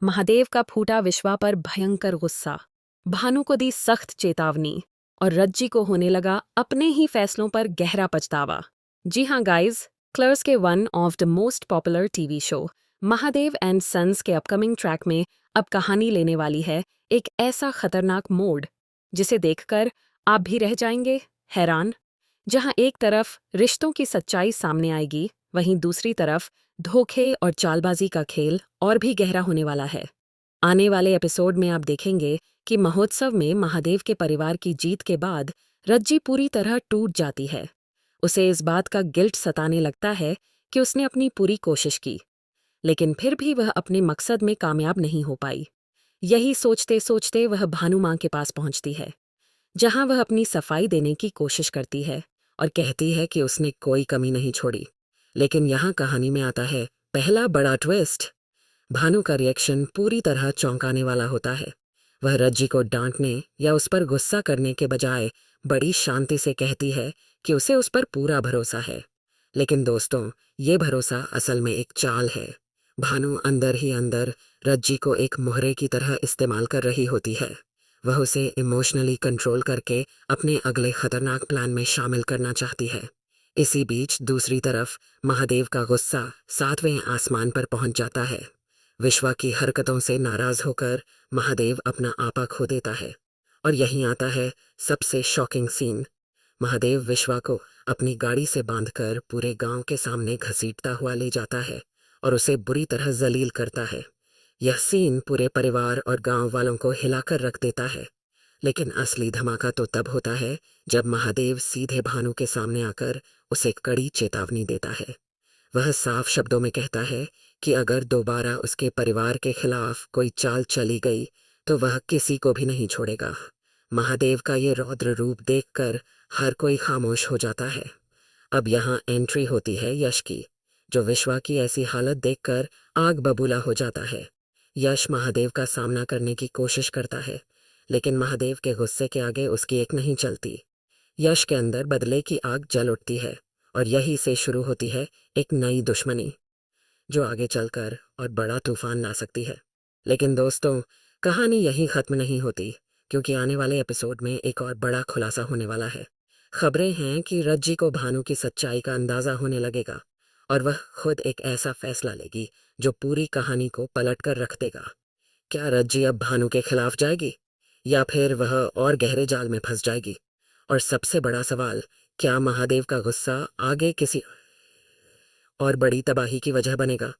महादेव का फूटा विश्वा पर भयंकर गुस्सा। भानु को दी सख्त चेतावनी और रज्जी को होने लगा अपने ही फैसलों पर गहरा पछतावा। जी हाँ गाइज, क्लर्स के one of the most popular TV show Mahadev and sons के अपकमिंग ट्रैक में अब कहानी लेने वाली है एक ऐसा खतरनाक मोड़ जिसे देखकर आप भी रह जाएंगे हैरान। जहां एक तरफ रिश्तों की सच्चाई सामने आएगी, वहीं दूसरी तरफ धोखे और चालबाजी का खेल और भी गहरा होने वाला है। आने वाले एपिसोड में आप देखेंगे कि महोत्सव में महादेव के परिवार की जीत के बाद रज्जी पूरी तरह टूट जाती है। उसे इस बात का गिल्ट सताने लगता है कि उसने अपनी पूरी कोशिश की, लेकिन फिर भी वह अपने मकसद में कामयाब नहीं हो पाई। यही सोचते सोचते वह भानु माँ के पास पहुंचती है, जहां वह अपनी सफाई देने की कोशिश करती है और कहती है कि उसने कोई कमी नहीं छोड़ी। लेकिन यहाँ कहानी में आता है पहला बड़ा ट्विस्ट। भानु का रिएक्शन पूरी तरह चौंकाने वाला होता है। वह रज्जी को डांटने या उस पर गुस्सा करने के बजाय बड़ी शांति से कहती है कि उसे उस पर पूरा भरोसा है। लेकिन दोस्तों, ये भरोसा असल में एक चाल है। भानु अंदर ही अंदर रज्जी को एक मोहरे की तरह इस्तेमाल कर रही होती है। वह उसे इमोशनली कंट्रोल करके अपने अगले खतरनाक प्लान में शामिल करना चाहती है। इसी बीच दूसरी तरफ महादेव का गुस्सा 7वें आसमान पर पहुंच जाता है। विश्वा की हरकतों से नाराज होकर महादेव अपना आपा खो देता है। और यहीं आता है सबसे शॉकिंग सीन। महादेव विश्वा को अपनी गाड़ी से बांधकर पूरे गांव के सामने घसीटता हुआ ले जाता है और उसे बुरी तरह जलील करता है। यह सीन पूरे परिवार और गांव वालों को हिलाकर रख देता है। लेकिन असली धमाका तो तब होता है जब महादेव सीधे भानु के सामने आकर उसे कड़ी चेतावनी देता है। वह साफ शब्दों में कहता है कि अगर दोबारा उसके परिवार के खिलाफ कोई चाल चली गई तो वह किसी को भी नहीं छोड़ेगा। महादेव का ये रौद्र रूप देखकर हर कोई खामोश हो जाता है। अब यहाँ एंट्री होती है यश की, जो विश्वा की ऐसी हालत देखकर आग बबूला हो जाता है। यश महादेव का सामना करने की कोशिश करता है, लेकिन महादेव के गुस्से के आगे उसकी एक नहीं चलती। यश के अंदर बदले की आग जल उठती है और यही से शुरू होती है एक नई दुश्मनी, जो आगे चलकर और बड़ा तूफान ला सकती है। लेकिन दोस्तों, कहानी यहीं खत्म नहीं होती, क्योंकि आने वाले एपिसोड में एक और बड़ा खुलासा होने वाला है। खबरें हैं कि रज्जी को भानु की सच्चाई का अंदाजा होने लगेगा और वह खुद एक ऐसा फैसला लेगी जो पूरी कहानी को पलट कर रख देगा। क्या रज्जी अब भानु के खिलाफ जाएगी या फिर वह और गहरे जाल में फंस जाएगी? और सबसे बड़ा सवाल, क्या महादेव का गुस्सा आगे किसी और बड़ी तबाही की वजह बनेगा?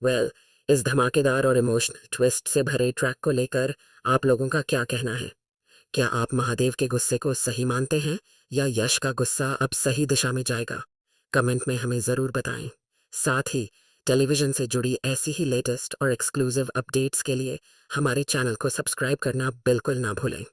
वेल, इस धमाकेदार और इमोशनल ट्विस्ट से भरे ट्रैक को लेकर आप लोगों का क्या कहना है? क्या आप महादेव के गुस्से को सही मानते हैं या यश का गुस्सा अब सही दिशा में जाएगा? कमेंट में हमें ज़रूर बताएं। साथ ही टेलीविज़न से जुड़ी ऐसी ही लेटेस्ट और एक्सक्लूसिव अपडेट्स के लिए हमारे चैनल को सब्सक्राइब करना बिल्कुल ना भूलें।